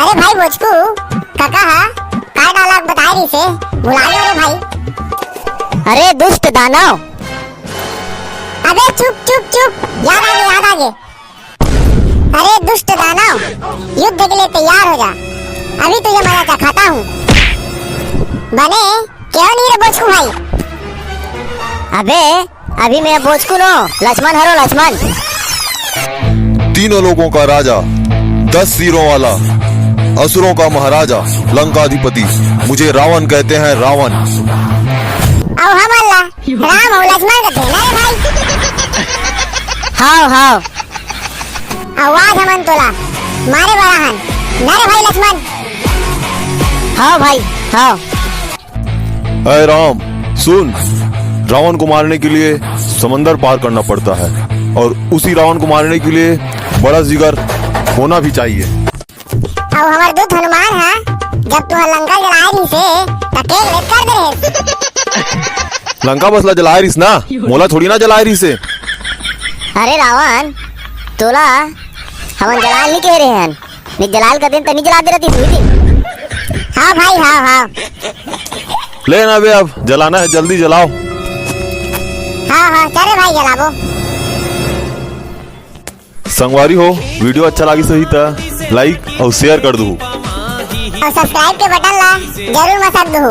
अरे भाई बोचकू काका हा काय डायलॉग बताए रही से बुला लो रे भाई। अरे दुष्ट दानव। अबे चुप चुप चुप, याद आगे। अरे दुष्ट दानव, युद्ध के लिए तैयार हो जा, अभी तुझे मजा चखाता हूँ। बने क्यों नहीं रे बोचकू भाई? अबे अभी मेरा बोचकू नो लक्ष्मण हरो लक्ष्मण। तीनों लोगों का राजा, 10 सिरों वाला, असुरों का महाराजा, लंकाधिपति, मुझे रावण कहते हैं, रावण। औ हम अल्लाह राम और लक्ष्मण का देना रे भाई। हाओ हाओ। आवाज हमन तोला मारे बड़ाहन नरे भाई लक्ष्मण। हाओ भाई हाओ। अरे राम सुन, रावण को मारने के लिए समंदर पार करना पड़ता है और उसी रावण को मारने के लिए बड़ा जिगर होना भी चाहिए। और हमार दूत हनुमान है, जब तू लंका जलाए रही से तकेल लेट कर दे रहे। लंका बसला जलाए रहीस ना, मोला थोड़ी ना जलाए रही से। अरे रावण तोला हमन जलाल नहीं कह रहे हैं, नहीं जलाल का दिन तो नहीं जला दे रही थी। हाँ भाई हाँ। ले ना बे, अब जलाना है जल्दी जलाओ। हाँ चले भाई जलाबो। संगवारी हो, वीडियो अच्छा लगी सही तो लाइक और शेयर कर दो और सब्सक्राइब के बटन ला जरूर मत दो।